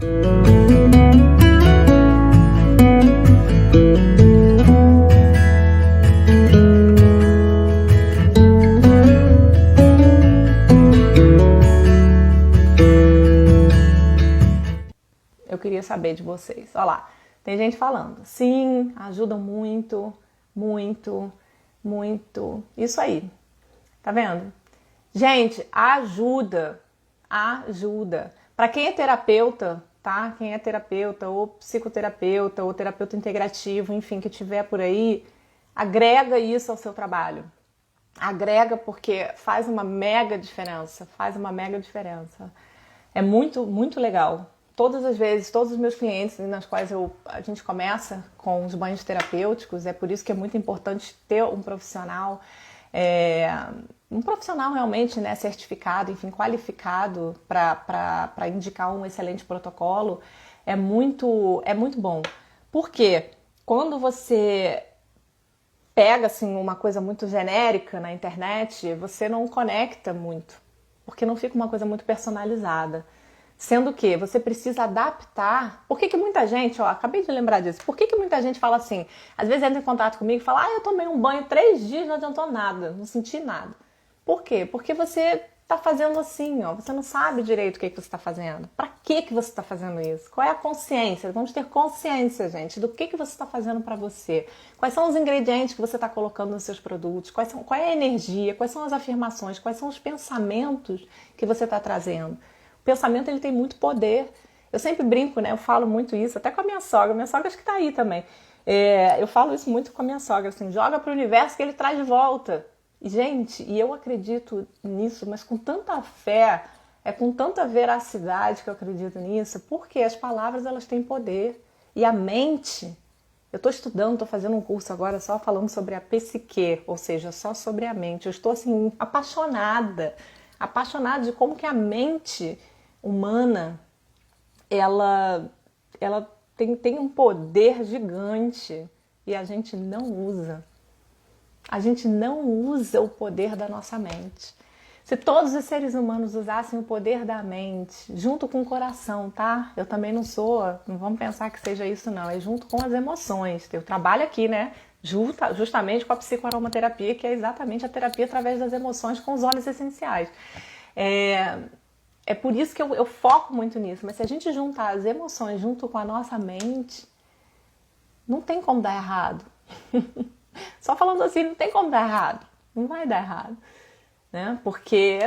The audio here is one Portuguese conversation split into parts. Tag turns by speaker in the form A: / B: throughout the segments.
A: Eu queria saber de vocês. Olha lá, tem gente falando. Sim, ajudam muito, muito, muito. Isso aí. Tá vendo? Gente, ajuda. Ajuda. Para quem é terapeuta, tá? Quem é terapeuta ou psicoterapeuta ou terapeuta integrativo, enfim, que tiver por aí, agrega isso ao seu trabalho. Agrega porque faz uma mega diferença. Faz uma mega diferença. É muito, muito legal. Todas as vezes, todos os meus clientes nas quais a gente começa com os banhos terapêuticos, é por isso que é muito importante ter um profissional, realmente, né, certificado, enfim, qualificado para indicar um excelente protocolo, é muito bom. Por quê? Quando você pega assim, uma coisa muito genérica na internet, você não conecta muito, porque não fica uma coisa muito personalizada. Sendo que você precisa adaptar. Por que muita gente, acabei de lembrar disso, por que muita gente fala assim, às vezes entra em contato comigo e fala, eu tomei um banho 3 dias, não adiantou nada, não senti nada. Por quê? Porque você está fazendo assim, você não sabe direito o que você está fazendo. Para que você está fazendo isso? Qual é a consciência? Vamos ter consciência, gente, do que você está fazendo para você. Quais são os ingredientes que você está colocando nos seus produtos? Qual é a energia? Quais são as afirmações? Quais são os pensamentos que você está trazendo? O pensamento, ele tem muito poder. Eu sempre brinco, né? Eu falo muito isso, até com a minha sogra. Minha sogra acho que tá aí também. Eu falo isso muito com a minha sogra, assim, joga pro universo que ele traz de volta. E, gente, e eu acredito nisso, mas com tanta fé, com tanta veracidade que eu acredito nisso, porque as palavras, elas têm poder. E a mente, eu estou estudando, estou fazendo um curso agora só falando sobre a psique, ou seja, só sobre a mente. Eu estou, assim, apaixonada de como que a mente humana, ela tem um poder gigante e a gente não usa. A gente não usa o poder da nossa mente. Se todos os seres humanos usassem o poder da mente, junto com o coração, tá? Eu também não vamos pensar que seja isso não, é junto com as emoções. Eu trabalho aqui, né? Justamente com a psicoaromaterapia, que é exatamente a terapia através das emoções com os óleos essenciais. É por isso que eu foco muito nisso, mas se a gente juntar as emoções junto com a nossa mente, não tem como dar errado. Só falando assim, não tem como dar errado. Não vai dar errado. Né? Porque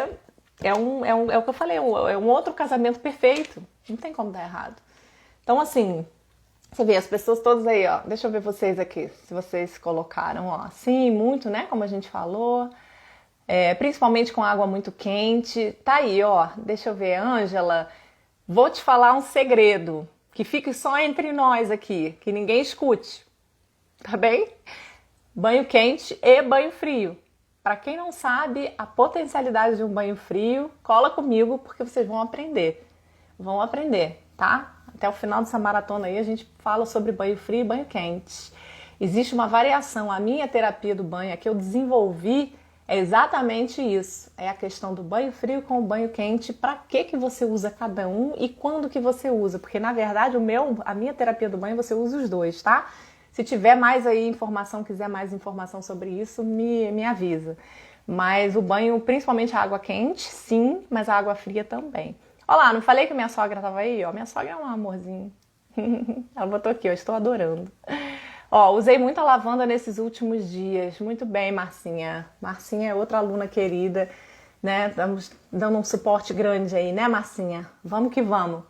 A: é o que eu falei, é um outro casamento perfeito. Não tem como dar errado. Então, assim, você vê as pessoas todas aí, deixa eu ver vocês aqui, se vocês colocaram, sim, muito, né? Como a gente falou. Principalmente com água muito quente. Tá aí, deixa eu ver, Ângela, vou te falar um segredo, que fique só entre nós aqui, que ninguém escute, tá bem? Banho quente e banho frio. Para quem não sabe a potencialidade de um banho frio, cola comigo porque vocês vão aprender. Vão aprender, tá? Até o final dessa maratona aí a gente fala sobre banho frio e banho quente. Existe uma variação, a minha terapia do banho, a que eu desenvolvi, é exatamente isso. É a questão do banho frio com o banho quente. Para que você usa cada um e quando que você usa? Porque, na verdade, a minha terapia do banho, você usa os dois, tá? Se tiver mais aí informação, quiser mais informação sobre isso, me avisa. Mas o banho, principalmente a água quente, sim, mas a água fria também. Olha lá, não falei que minha sogra estava aí? Minha sogra é um amorzinho. Ela botou aqui, estou adorando. Usei muita lavanda nesses últimos dias. Muito bem, Marcinha. Marcinha é outra aluna querida, né? Estamos dando um suporte grande aí, né, Marcinha? Vamos que vamos.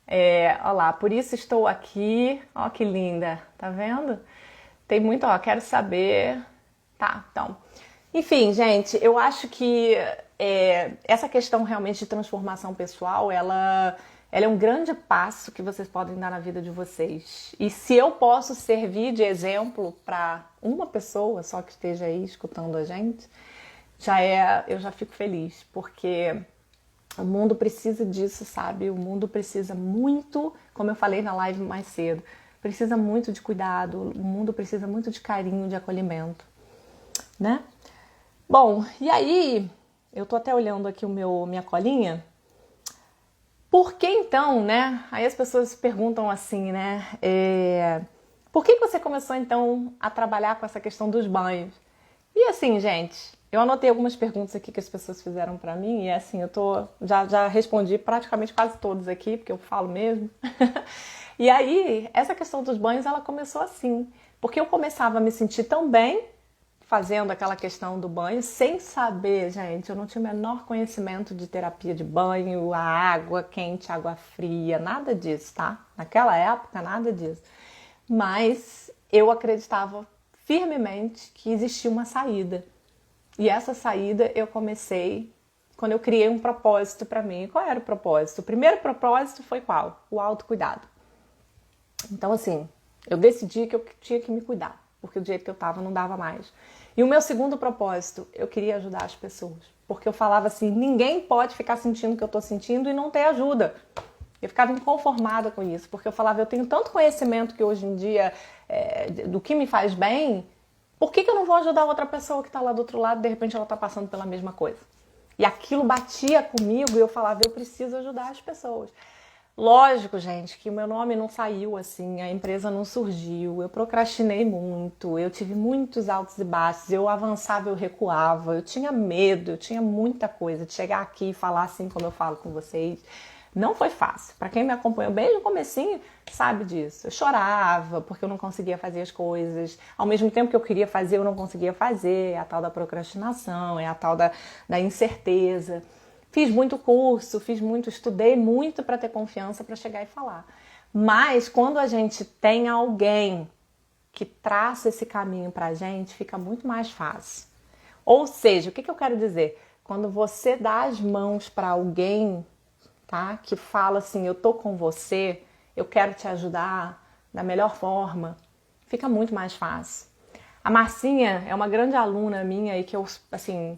A: Olha lá, por isso estou aqui. Ó, que linda, tá vendo? Tem muito, quero saber. Tá, então. Enfim, gente, eu acho que essa questão realmente de transformação pessoal, ela é um grande passo que vocês podem dar na vida de vocês. E se eu posso servir de exemplo para uma pessoa só que esteja aí escutando a gente, eu já fico feliz, porque o mundo precisa disso, sabe? O mundo precisa muito, como eu falei na live mais cedo, precisa muito de cuidado, o mundo precisa muito de carinho, de acolhimento, né? Bom, e aí, eu tô até olhando aqui minha colinha. Por que então, né? Aí as pessoas perguntam assim, né? Por que você começou então a trabalhar com essa questão dos banhos? E assim, gente, eu anotei algumas perguntas aqui que as pessoas fizeram pra mim e assim, já respondi praticamente quase todas aqui, porque eu falo mesmo. E aí, essa questão dos banhos, ela começou assim, porque eu começava a me sentir tão bem fazendo aquela questão do banho, sem saber, gente, eu não tinha o menor conhecimento de terapia de banho, a água quente, água fria, nada disso, tá? Naquela época, nada disso. Mas eu acreditava firmemente que existia uma saída. E essa saída eu comecei quando eu criei um propósito para mim. E qual era o propósito? O primeiro propósito foi qual? O autocuidado. Então, assim, eu decidi que eu tinha que me cuidar, porque do jeito que eu tava não dava mais. E o meu segundo propósito, eu queria ajudar as pessoas. Porque eu falava assim, ninguém pode ficar sentindo o que eu tô sentindo e não ter ajuda. Eu ficava inconformada com isso, porque eu falava, eu tenho tanto conhecimento que hoje em dia, do que me faz bem, por que eu não vou ajudar outra pessoa que está lá do outro lado e de repente ela está passando pela mesma coisa? E aquilo batia comigo e eu falava, eu preciso ajudar as pessoas. Lógico, gente, que o meu nome não saiu assim, a empresa não surgiu, eu procrastinei muito, eu tive muitos altos e baixos, eu avançava, eu recuava, eu tinha medo, eu tinha muita coisa de chegar aqui e falar assim como eu falo com vocês. Não foi fácil. Para quem me acompanhou bem no comecinho, sabe disso. Eu chorava porque eu não conseguia fazer as coisas. Ao mesmo tempo que eu queria fazer, eu não conseguia fazer. É a tal da procrastinação, é a tal da incerteza. Fiz muito curso, estudei muito para ter confiança para chegar e falar. Mas quando a gente tem alguém que traça esse caminho para a gente, fica muito mais fácil. Ou seja, o que eu quero dizer? Quando você dá as mãos para alguém, tá? Que fala assim, eu tô com você, eu quero te ajudar da melhor forma, fica muito mais fácil. A Marcinha é uma grande aluna minha e que eu, assim,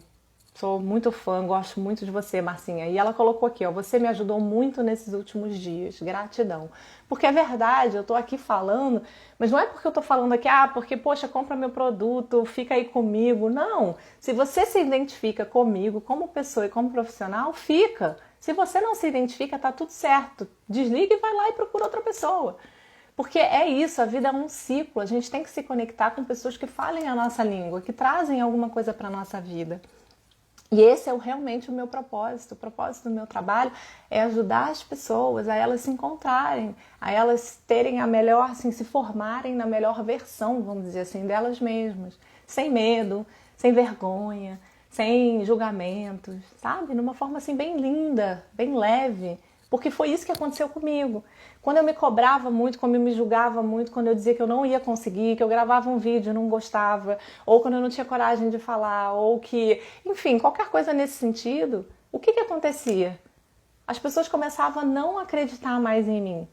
A: sou muito fã, gosto muito de você, Marcinha. E ela colocou aqui, ó, você me ajudou muito nesses últimos dias, gratidão. Porque é verdade, eu tô aqui falando, mas não é porque eu tô falando aqui, porque, poxa, compra meu produto, fica aí comigo. Não, se você se identifica comigo como pessoa e como profissional, fica. Se você não se identifica, tá tudo certo. Desliga e vai lá e procura outra pessoa. Porque é isso, a vida é um ciclo, a gente tem que se conectar com pessoas que falem a nossa língua, que trazem alguma coisa para nossa vida. E esse é realmente o meu propósito. O propósito do meu trabalho é ajudar as pessoas a elas se encontrarem, a elas terem a melhor, assim, se formarem na melhor versão, vamos dizer assim, delas mesmas. Sem medo, sem vergonha, sem julgamentos, sabe? Numa forma assim bem linda, bem leve. Porque foi isso que aconteceu comigo. Quando eu me cobrava muito, quando eu me julgava muito, quando eu dizia que eu não ia conseguir, que eu gravava um vídeo e não gostava, ou quando eu não tinha coragem de falar, ou que, enfim, qualquer coisa nesse sentido, o que acontecia? As pessoas começavam a não acreditar mais em mim.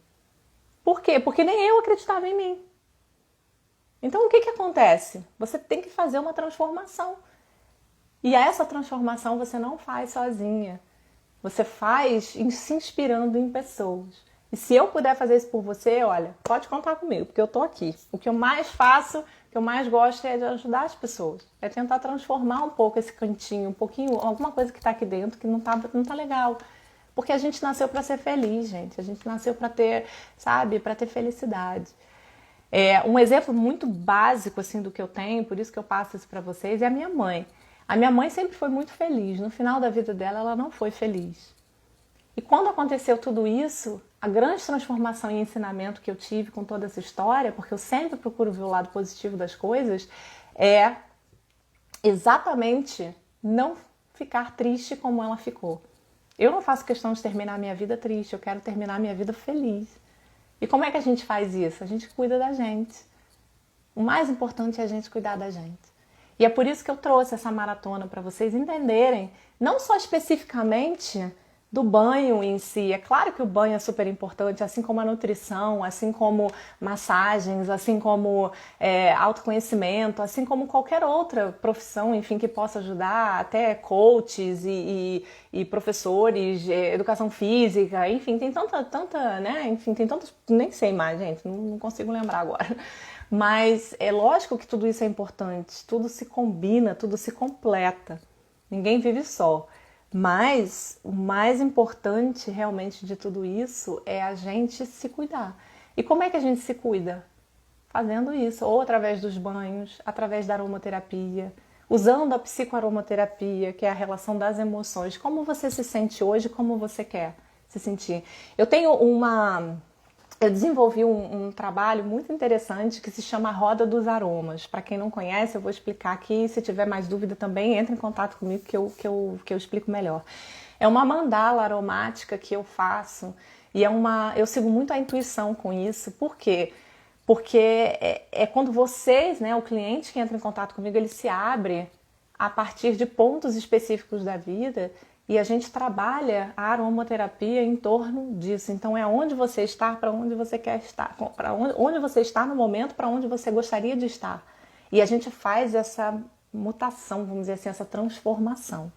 A: Por quê? Porque nem eu acreditava em mim. Então o que acontece? Você tem que fazer uma transformação. E essa transformação você não faz sozinha. Você faz se inspirando em pessoas. E se eu puder fazer isso por você, olha, pode contar comigo, porque eu tô aqui. O que eu mais faço, o que eu mais gosto é de ajudar as pessoas. É tentar transformar um pouco esse cantinho, um pouquinho, alguma coisa que tá aqui dentro que não tá legal. Porque a gente nasceu para ser feliz, gente. A gente nasceu para ter, sabe, para ter felicidade. Um exemplo muito básico assim do que eu tenho, por isso que eu passo isso para vocês, é a minha mãe. A minha mãe sempre foi muito feliz. No final da vida dela, ela não foi feliz. E quando aconteceu tudo isso, a grande transformação e ensinamento que eu tive com toda essa história, porque eu sempre procuro ver o lado positivo das coisas, é exatamente não ficar triste como ela ficou. Eu não faço questão de terminar a minha vida triste, eu quero terminar a minha vida feliz. E como é que a gente faz isso? A gente cuida da gente. O mais importante é a gente cuidar da gente. E é por isso que eu trouxe essa maratona para vocês entenderem, não só especificamente do banho em si. É claro que o banho é super importante, assim como a nutrição, assim como massagens, assim como autoconhecimento, assim como qualquer outra profissão, enfim, que possa ajudar, até coaches e professores, educação física, enfim, tem tanta, né? Enfim, tem tantos, nem sei mais, gente, não consigo lembrar agora. Mas é lógico que tudo isso é importante, tudo se combina, tudo se completa. Ninguém vive só. Mas o mais importante realmente de tudo isso é a gente se cuidar. E como é que a gente se cuida? Fazendo isso, ou através dos banhos, através da aromaterapia, usando a psicoaromaterapia, que é a relação das emoções. Como você se sente hoje, como você quer se sentir. Eu desenvolvi um trabalho muito interessante que se chama Roda dos Aromas. Para quem não conhece, eu vou explicar aqui. Se tiver mais dúvida também, entre em contato comigo que eu explico melhor. É uma mandala aromática que eu faço e eu sigo muito a intuição com isso. Por quê? Porque é quando vocês, né, o cliente que entra em contato comigo, ele se abre a partir de pontos específicos da vida e a gente trabalha a aromaterapia em torno disso. Então é onde você está, para onde você quer estar, para onde você está no momento, para onde você gostaria de estar. E a gente faz essa mutação, vamos dizer assim, essa transformação.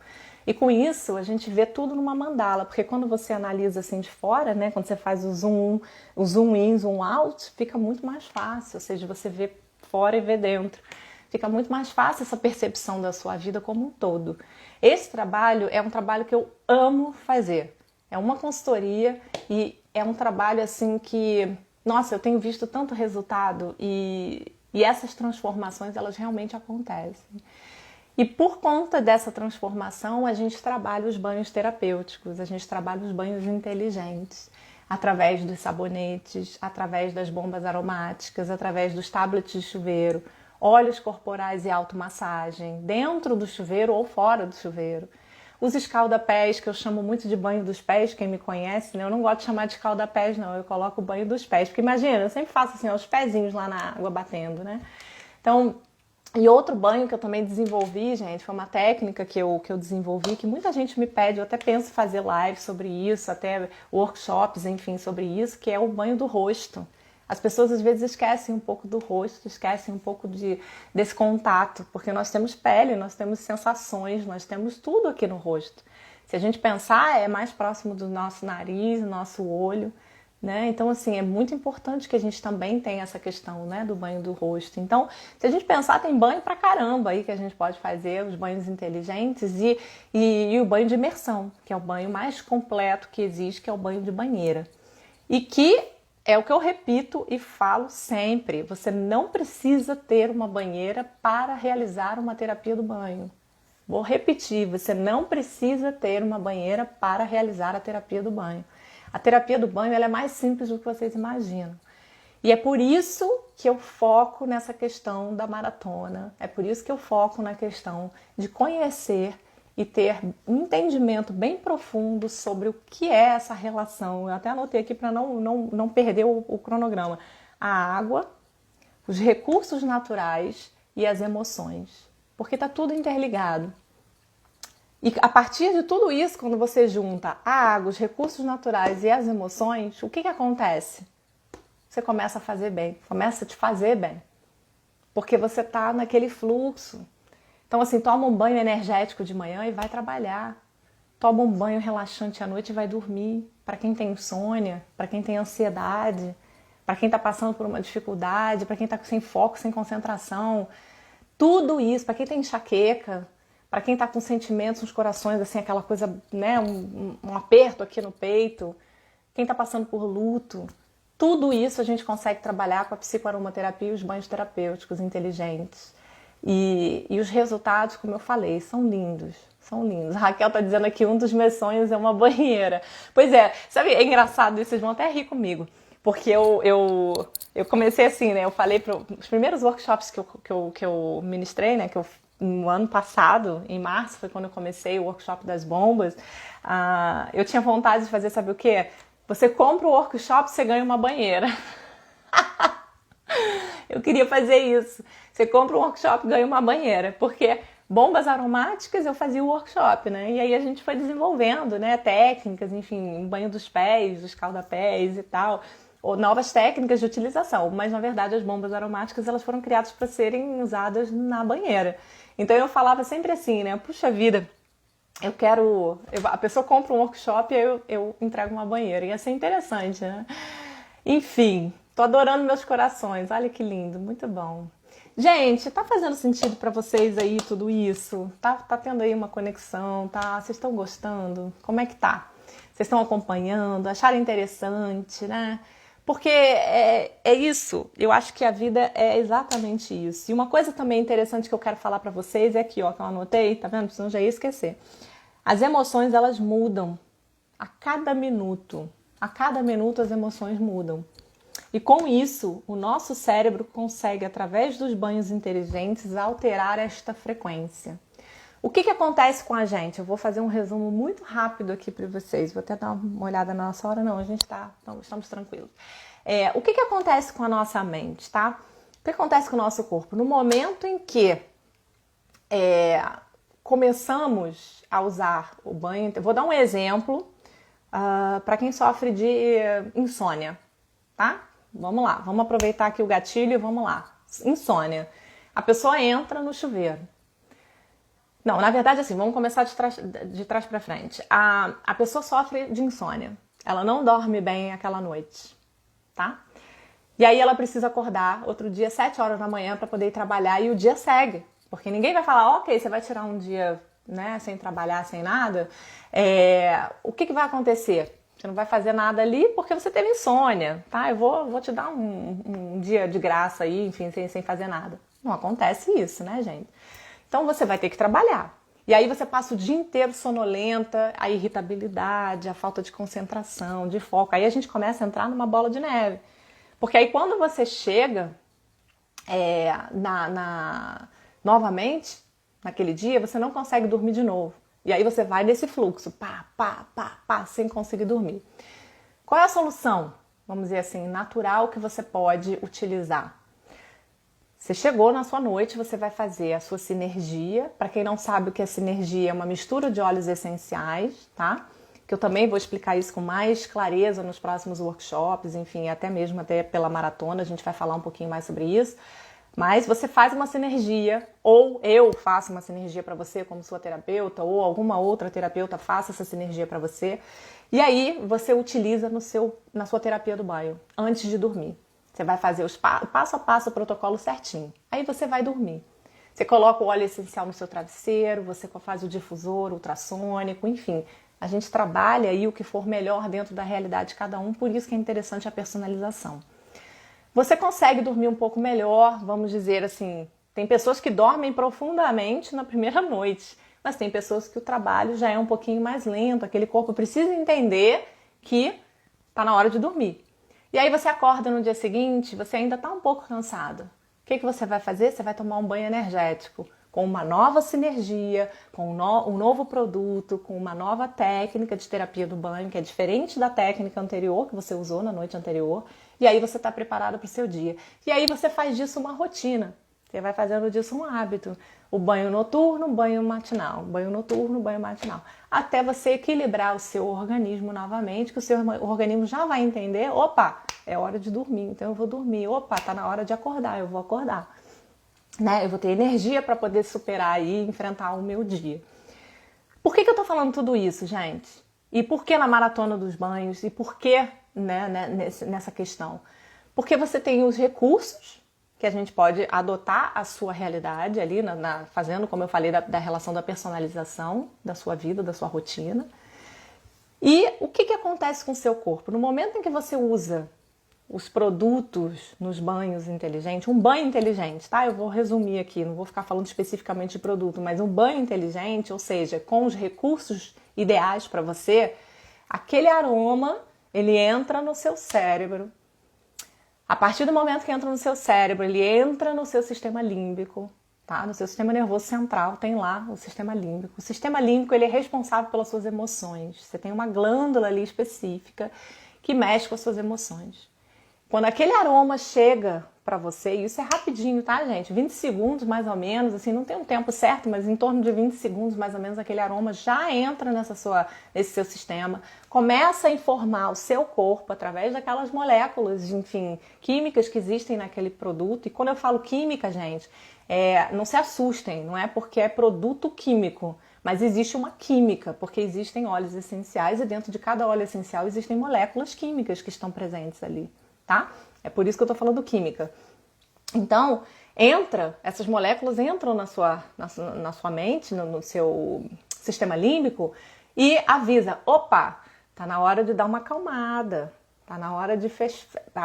A: E com isso a gente vê tudo numa mandala, porque quando você analisa assim de fora, né, quando você faz o zoom in, zoom out, fica muito mais fácil, ou seja, você vê fora e vê dentro. Fica muito mais fácil essa percepção da sua vida como um todo. Esse trabalho é um trabalho que eu amo fazer. É uma consultoria e é um trabalho assim que, nossa, eu tenho visto tanto resultado e essas transformações, elas realmente acontecem. E por conta dessa transformação, a gente trabalha os banhos terapêuticos, a gente trabalha os banhos inteligentes, através dos sabonetes, através das bombas aromáticas, através dos tablets de chuveiro, óleos corporais e automassagem, dentro do chuveiro ou fora do chuveiro. Os escalda-pés, que eu chamo muito de banho dos pés, quem me conhece, né? Eu não gosto de chamar de escalda-pés, não, eu coloco o banho dos pés, porque imagina, eu sempre faço assim, ó, os pezinhos lá na água batendo, né? Então, e outro banho que eu também desenvolvi, gente, foi uma técnica que eu desenvolvi, que muita gente me pede, eu até penso em fazer live sobre isso, até workshops, enfim, sobre isso, que é o banho do rosto. As pessoas às vezes esquecem um pouco do rosto, esquecem um pouco desse contato, porque nós temos pele, nós temos sensações, nós temos tudo aqui no rosto. Se a gente pensar, é mais próximo do nosso nariz, do nosso olho, né? Então, assim, é muito importante que a gente também tenha essa questão, né, do banho do rosto. Então, se a gente pensar, tem banho pra caramba aí que a gente pode fazer, os banhos inteligentes e o banho de imersão, que é o banho mais completo que existe, que é o banho de banheira. E que é o que eu repito e falo sempre, você não precisa ter uma banheira para realizar uma terapia do banho. Vou repetir, você não precisa ter uma banheira para realizar a terapia do banho. A terapia do banho ela é mais simples do que vocês imaginam. E é por isso que eu foco nessa questão da maratona, é por isso que eu foco na questão de conhecer e ter um entendimento bem profundo sobre o que é essa relação. Eu até anotei aqui para não perder o cronograma. A água, os recursos naturais e as emoções. Porque está tudo interligado. E a partir de tudo isso, quando você junta a água, os recursos naturais e as emoções, o que acontece? Você começa a fazer bem, começa a te fazer bem. Porque você está naquele fluxo. Então, assim, toma um banho energético de manhã e vai trabalhar. Toma um banho relaxante à noite e vai dormir. Para quem tem insônia, para quem tem ansiedade, para quem está passando por uma dificuldade, para quem está sem foco, sem concentração. Tudo isso, para quem tem enxaqueca, para quem está com sentimentos nos corações, assim, aquela coisa, né, um aperto aqui no peito, quem está passando por luto, tudo isso a gente consegue trabalhar com a psicoaromaterapia e os banhos terapêuticos inteligentes. E os resultados, como eu falei, são lindos, são lindos. A Raquel está dizendo aqui, um dos meus sonhos é uma banheira. Pois é, sabe, é engraçado isso, vocês vão até rir comigo, porque eu comecei assim, né, eu falei para os primeiros workshops que eu ministrei, né, que eu no ano passado, em março, foi quando eu comecei o workshop das bombas, eu tinha vontade de fazer, sabe o quê? Você compra o workshop, você ganha uma banheira. Eu queria fazer isso. Você compra um workshop, ganha uma banheira. Porque bombas aromáticas eu fazia o workshop, né? E aí a gente foi desenvolvendo, né, técnicas, enfim, banho dos pés, dos escalda-pés e tal, ou novas técnicas de utilização. Mas, na verdade, as bombas aromáticas elas foram criadas para serem usadas na banheira. Então eu falava sempre assim, né? Puxa vida, a pessoa compra um workshop e eu entrego uma banheira. Ia ser interessante, né? Enfim, tô adorando meus corações. Olha que lindo, muito bom. Gente, tá fazendo sentido pra vocês aí tudo isso? Tá tendo aí uma conexão, tá? Vocês estão gostando? Como é que tá? Vocês estão acompanhando? Acharam interessante, né? Porque é isso. Eu acho que a vida é exatamente isso. E uma coisa também interessante que eu quero falar pra vocês é aqui, ó, que eu anotei, tá vendo? Senão eu já ia esquecer. As emoções, elas mudam a cada minuto. A cada minuto as emoções mudam. E com isso, o nosso cérebro consegue, através dos banhos inteligentes, alterar esta frequência. O que acontece com a gente? Eu vou fazer um resumo muito rápido aqui para vocês. Vou até dar uma olhada na nossa hora. Não, a gente estamos tranquilos. O que acontece com a nossa mente, tá? O que acontece com o nosso corpo? No momento em que começamos a usar o banho... Eu vou dar um exemplo para quem sofre de insônia, tá? Vamos lá, vamos aproveitar aqui o gatilho e vamos lá. Insônia. A pessoa entra no chuveiro. Não, na verdade, assim, vamos começar de trás para frente. A pessoa sofre de insônia. Ela não dorme bem aquela noite, tá? E aí ela precisa acordar outro dia, 7 horas da manhã, para poder ir trabalhar e o dia segue. Porque ninguém vai falar, ok, você vai tirar um dia, né, sem trabalhar, sem nada. O que vai acontecer? Você não vai fazer nada ali porque você teve insônia, tá? Eu vou te dar um dia de graça aí, enfim, sem fazer nada. Não acontece isso, né, gente? Então você vai ter que trabalhar. E aí você passa o dia inteiro sonolenta, a irritabilidade, a falta de concentração, de foco. Aí a gente começa a entrar numa bola de neve. Porque aí quando você chega novamente, naquele dia, você não consegue dormir de novo. E aí você vai nesse fluxo, pá, sem conseguir dormir. Qual é a solução, vamos dizer assim, natural que você pode utilizar? Você chegou na sua noite, você vai fazer a sua sinergia. Para quem não sabe o que é sinergia, é uma mistura de óleos essenciais, tá? Que eu também vou explicar isso com mais clareza nos próximos workshops, enfim, até pela maratona, a gente vai falar um pouquinho mais sobre isso. Mas você faz uma sinergia, ou eu faço uma sinergia para você como sua terapeuta, ou alguma outra terapeuta faça essa sinergia para você. E aí você utiliza na sua terapia do banho, antes de dormir. Você vai fazer passo a passo o protocolo certinho. Aí você vai dormir. Você coloca o óleo essencial no seu travesseiro, você faz o difusor ultrassônico, enfim. A gente trabalha aí o que for melhor dentro da realidade de cada um, por isso que é interessante a personalização. Você consegue dormir um pouco melhor, vamos dizer assim, tem pessoas que dormem profundamente na primeira noite, mas tem pessoas que o trabalho já é um pouquinho mais lento, aquele corpo precisa entender que está na hora de dormir. E aí você acorda no dia seguinte, você ainda está um pouco cansado. O que você vai fazer? Você vai tomar um banho energético, com uma nova sinergia, com um novo produto, com uma nova técnica de terapia do banho, que é diferente da técnica anterior que você usou na noite anterior, e aí você está preparado para o seu dia. E aí você faz disso uma rotina, você vai fazendo disso um hábito. O banho noturno, banho matinal, banho noturno, banho matinal. Até você equilibrar o seu organismo novamente, que o seu organismo já vai entender, opa, é hora de dormir, então eu vou dormir. Opa, tá na hora de acordar, eu vou acordar. Né? Eu vou ter energia para poder superar e enfrentar o meu dia. Por que eu tô falando tudo isso, gente? E por que na maratona dos banhos? E por que, né, nessa questão? Porque você tem os recursos que a gente pode adotar a sua realidade ali, fazendo, como eu falei, da relação da personalização da sua vida, da sua rotina. E o que acontece com o seu corpo? No momento em que você usa os produtos nos banhos inteligentes, um banho inteligente, tá? Eu vou resumir aqui, não vou ficar falando especificamente de produto, mas um banho inteligente, ou seja, com os recursos ideais para você, aquele aroma, ele entra no seu cérebro. A partir do momento que entra no seu cérebro, ele entra no seu sistema límbico, tá? No seu sistema nervoso central tem lá o sistema límbico. O sistema límbico, ele é responsável pelas suas emoções. Você tem uma glândula ali específica que mexe com as suas emoções. Quando aquele aroma chega para você, e isso é rapidinho, tá, gente? 20 segundos mais ou menos, assim, não tem um tempo certo, mas em torno de 20 segundos mais ou menos aquele aroma já entra nesse seu sistema, começa a informar o seu corpo através daquelas moléculas, enfim, químicas que existem naquele produto. E quando eu falo química, gente, não se assustem, não é porque é produto químico, mas existe uma química, porque existem óleos essenciais e dentro de cada óleo essencial existem moléculas químicas que estão presentes ali. Tá? É por isso que eu tô falando química. Então, essas moléculas entram na sua mente, no seu sistema límbico e avisa, opa, tá na hora de dar uma acalmada, tá na hora de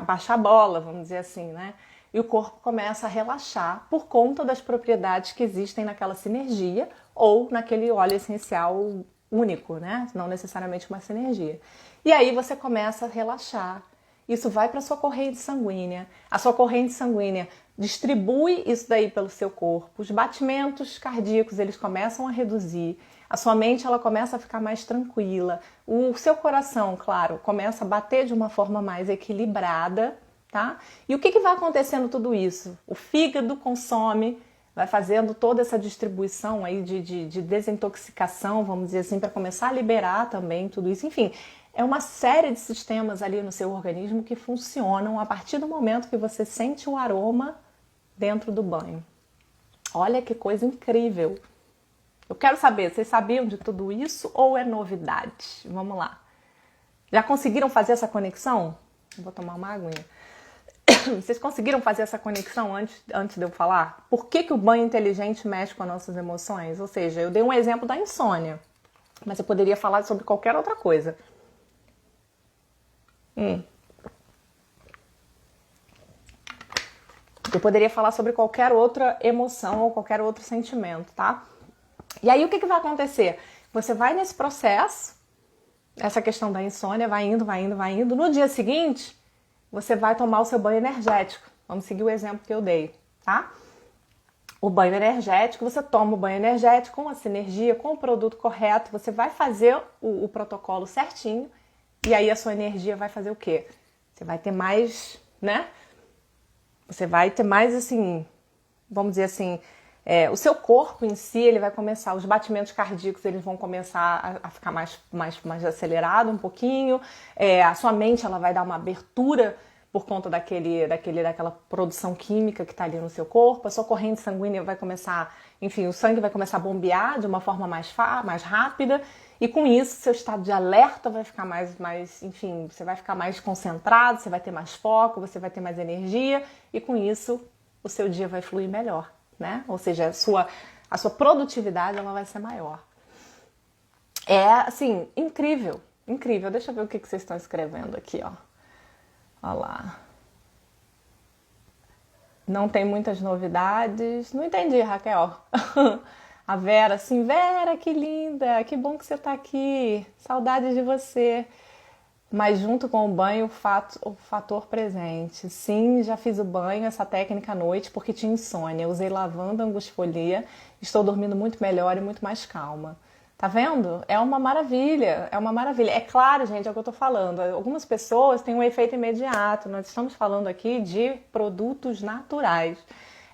A: baixar a bola, vamos dizer assim, né? E o corpo começa a relaxar por conta das propriedades que existem naquela sinergia ou naquele óleo essencial único, né? Não necessariamente uma sinergia. E aí você começa a relaxar. Isso vai para a sua corrente sanguínea. A sua corrente sanguínea distribui isso daí pelo seu corpo. Os batimentos cardíacos, eles começam a reduzir. A sua mente, ela começa a ficar mais tranquila. O seu coração, claro, começa a bater de uma forma mais equilibrada, tá? E o que vai acontecendo tudo isso? O fígado consome, vai fazendo toda essa distribuição aí de desintoxicação, vamos dizer assim, para começar a liberar também tudo isso. Enfim, é uma série de sistemas ali no seu organismo que funcionam a partir do momento que você sente o aroma dentro do banho. Olha que coisa incrível! Eu quero saber, vocês sabiam de tudo isso ou é novidade? Vamos lá. Já conseguiram fazer essa conexão? Vou tomar uma aguinha. Vocês conseguiram fazer essa conexão antes de eu falar? Por que o banho inteligente mexe com as nossas emoções? Ou seja, eu dei um exemplo da insônia, mas eu poderia falar sobre qualquer outra coisa. Eu poderia falar sobre qualquer outra emoção ou qualquer outro sentimento, tá? E aí o que vai acontecer? Você vai nesse processo, essa questão da insônia vai indo, vai indo, vai indo. No dia seguinte, você vai tomar o seu banho energético. Vamos seguir o exemplo que eu dei, tá? O banho energético, você toma o banho energético com a sinergia, com o produto correto, você vai fazer o protocolo certinho e aí a sua energia vai fazer o quê? Você vai ter mais, né? Você vai ter mais, assim, vamos dizer assim, o seu corpo em si, ele vai começar, os batimentos cardíacos, eles vão começar a ficar mais acelerado um pouquinho, a sua mente, ela vai dar uma abertura por conta daquela produção química que está ali no seu corpo, a sua corrente sanguínea vai começar, enfim, o sangue vai começar a bombear de uma forma mais rápida, e com isso, seu estado de alerta vai ficar enfim, você vai ficar mais concentrado, você vai ter mais foco, você vai ter mais energia, e com isso, o seu dia vai fluir melhor, né? Ou seja, a sua produtividade, ela vai ser maior. É, assim, incrível, incrível. Deixa eu ver o que vocês estão escrevendo aqui, ó. Olha lá. Não tem muitas novidades. Não entendi, Raquel. A Vera, assim, Vera, que linda, que bom que você tá aqui. Saudades de você. Mas junto com o banho, o fator presente. Sim, já fiz o banho, essa técnica à noite, porque tinha insônia. Usei lavanda, angusfolia. Estou dormindo muito melhor e muito mais calma. Tá vendo? É uma maravilha, é uma maravilha. É claro, gente, é o que eu tô falando. Algumas pessoas têm um efeito imediato. Nós estamos falando aqui de produtos naturais.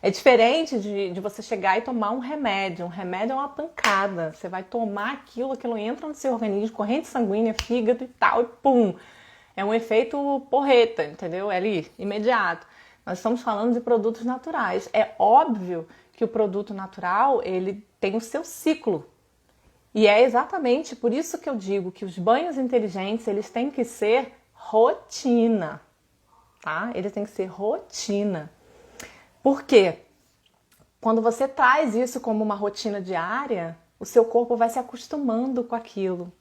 A: É diferente de você chegar e tomar um remédio. Um remédio é uma pancada. Você vai tomar aquilo entra no seu organismo, corrente sanguínea, fígado e tal, e pum! É um efeito porreta, entendeu? É ali, imediato. Nós estamos falando de produtos naturais. É óbvio que o produto natural, ele tem o seu ciclo. E é exatamente por isso que eu digo que os banhos inteligentes, eles têm que ser rotina, tá? Eles têm que ser rotina. Por quê? Quando você traz isso como uma rotina diária, o seu corpo vai se acostumando com aquilo.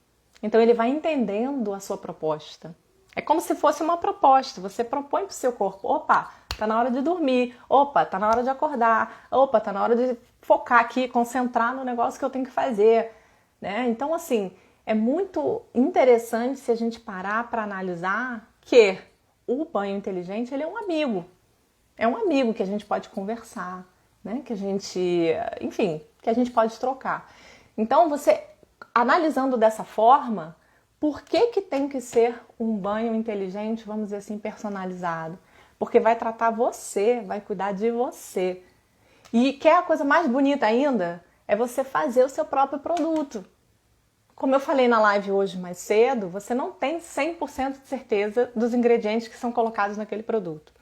A: Então ele vai entendendo a sua proposta. É como se fosse uma proposta. Você propõe para o seu corpo, opa, tá na hora de dormir, opa, tá na hora de acordar, opa, tá na hora de focar aqui, concentrar no negócio que eu tenho que fazer. Né? Então, assim, é muito interessante se a gente parar para analisar que o banho inteligente, ele é um amigo. É um amigo que a gente pode conversar, né? Que a gente, enfim, que a gente pode trocar. Então, você, analisando dessa forma, por que tem que ser um banho inteligente, vamos dizer assim, personalizado? Porque vai tratar você, vai cuidar de você. E quer a coisa mais bonita ainda? É você fazer o seu próprio produto. Como eu falei na live hoje mais cedo, você não tem 100% de certeza dos ingredientes que são colocados naquele produto.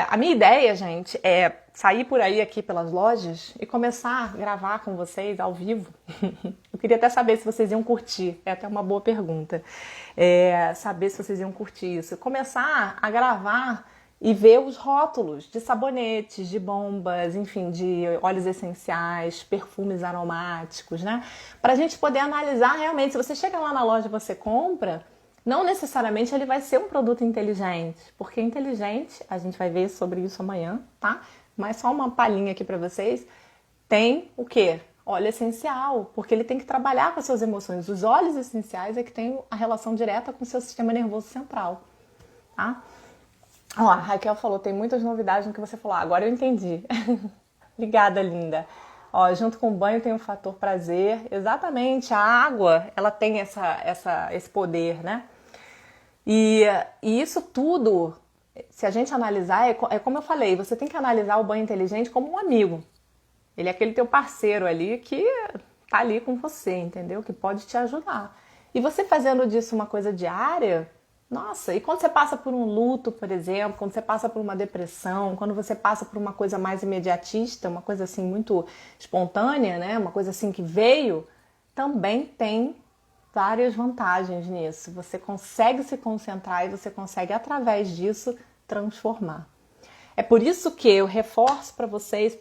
A: A minha ideia, gente, é sair por aí aqui pelas lojas e começar a gravar com vocês ao vivo. Eu queria até saber se vocês iam curtir, é até uma boa pergunta. Saber se vocês iam curtir isso. Começar a gravar e ver os rótulos de sabonetes, de bombas, enfim, de óleos essenciais, perfumes aromáticos, né? Para a gente poder analisar realmente. Se você chega lá na loja e você compra, não necessariamente ele vai ser um produto inteligente, porque inteligente, a gente vai ver sobre isso amanhã, tá? Mas só uma palhinha aqui para vocês, tem o quê? Óleo essencial, porque ele tem que trabalhar com as suas emoções. Os óleos essenciais é que tem a relação direta com o seu sistema nervoso central, tá? Ó, a Raquel falou, tem muitas novidades no que você falou. Agora eu entendi. Obrigada, linda. Ó, junto com o banho tem o fator prazer. Exatamente, a água, ela tem esse poder, né? E isso tudo, se a gente analisar, é como eu falei, você tem que analisar o banho inteligente como um amigo. Ele é aquele teu parceiro ali que tá ali com você, entendeu? Que pode te ajudar. E você fazendo disso uma coisa diária, nossa, e quando você passa por um luto, por exemplo, quando você passa por uma depressão, quando você passa por uma coisa mais imediatista, uma coisa assim muito espontânea, né? Uma coisa assim que veio, também tem várias vantagens nisso. Você consegue se concentrar e você consegue, através disso, transformar. É por isso que eu reforço para vocês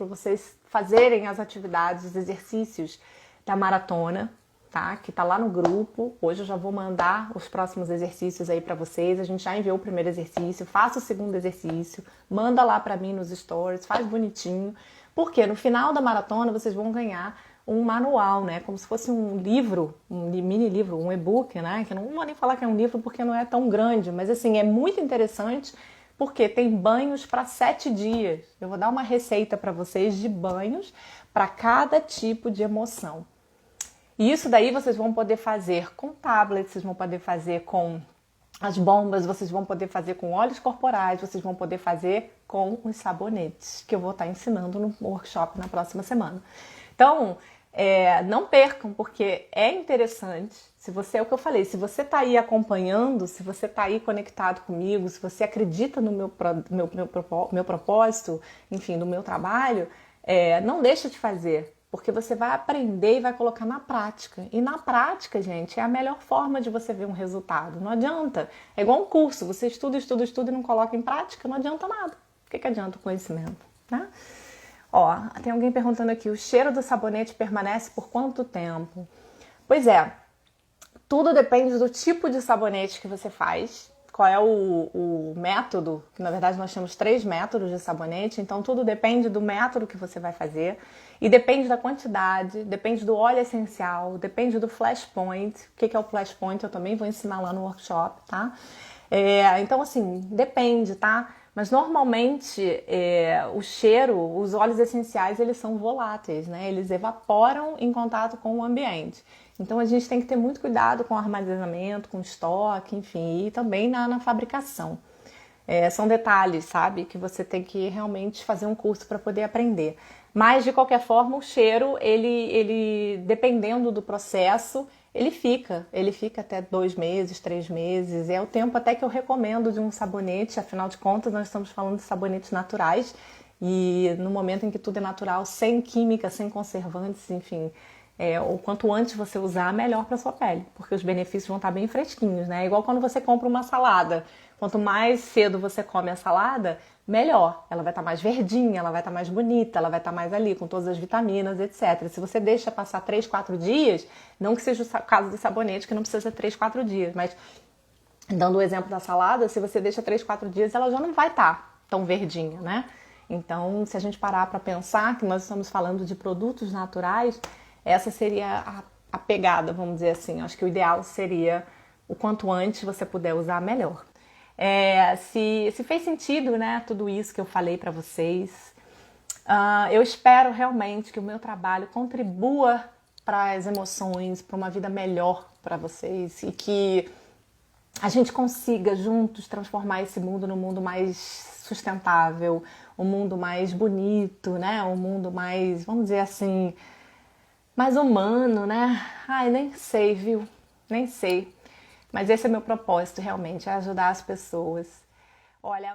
A: fazerem as atividades, os exercícios da maratona, tá? Que tá lá no grupo. Hoje eu já vou mandar os próximos exercícios aí para vocês. A gente já enviou o primeiro exercício, faça o segundo exercício, manda lá para mim nos stories, faz bonitinho. Porque no final da maratona vocês vão ganhar um manual, né? Como se fosse um livro, um mini livro, um e-book, né? Que eu não vou nem falar que é um livro porque não é tão grande, mas assim, é muito interessante. Porque tem banhos para 7 dias. Eu vou dar uma receita para vocês de banhos para cada tipo de emoção. E isso daí vocês vão poder fazer com tablets, vocês vão poder fazer com as bombas, vocês vão poder fazer com óleos corporais, vocês vão poder fazer com os sabonetes, que eu vou estar ensinando no workshop na próxima semana. Então, não percam, porque é interessante. Se você, é o que eu falei, se você está aí acompanhando, se você está aí conectado comigo, se você acredita no meu propósito, enfim, no meu trabalho, não deixa de fazer, porque você vai aprender e vai colocar na prática. E na prática, gente, é a melhor forma de você ver um resultado. Não adianta. É igual um curso, você estuda e não coloca em prática, não adianta nada. O que adianta o conhecimento, né? Ó, tem alguém perguntando aqui, o cheiro do sabonete permanece por quanto tempo? Pois é, tudo depende do tipo de sabonete que você faz, qual é o método, que na verdade nós temos 3 métodos de sabonete, então tudo depende do método que você vai fazer e depende da quantidade, depende do óleo essencial, depende do flash point. O que é o flash point? Eu também vou ensinar lá no workshop, tá? Então assim, depende, tá? Mas normalmente o cheiro, os óleos essenciais, eles são voláteis, né? Eles evaporam em contato com o ambiente. Então a gente tem que ter muito cuidado com o armazenamento, com o estoque, enfim, e também na fabricação. São detalhes, sabe? Que você tem que realmente fazer um curso para poder aprender. Mas, de qualquer forma, o cheiro, ele dependendo do processo, ele fica até 2 meses, 3 meses. É o tempo até que eu recomendo de um sabonete. Afinal de contas, nós estamos falando de sabonetes naturais. E no momento em que tudo é natural, sem química, sem conservantes, enfim, o quanto antes você usar, melhor para sua pele, porque os benefícios vão estar bem fresquinhos, né? Igual quando você compra uma salada. Quanto mais cedo você come a salada, melhor. Ela vai estar mais verdinha, ela vai estar mais bonita, ela vai estar mais ali com todas as vitaminas, etc. Se você deixa passar 3, 4 dias, não que seja o caso do sabonete, que não precisa ser 3, 4 dias, mas dando o exemplo da salada, se você deixa 3, 4 dias, ela já não vai estar tão verdinha, né? Então, se a gente parar para pensar que nós estamos falando de produtos naturais, essa seria a pegada, vamos dizer assim. Acho que o ideal seria o quanto antes você puder usar, melhor. Se fez sentido, né, tudo isso que eu falei para vocês, eu espero realmente que o meu trabalho contribua para as emoções, para uma vida melhor para vocês e que a gente consiga juntos transformar esse mundo num mundo mais sustentável, um mundo mais bonito, né, um mundo mais, vamos dizer assim, mais humano, né? Ai, nem sei, viu? Nem sei. Mas esse é meu propósito, realmente, é ajudar as pessoas. Olha,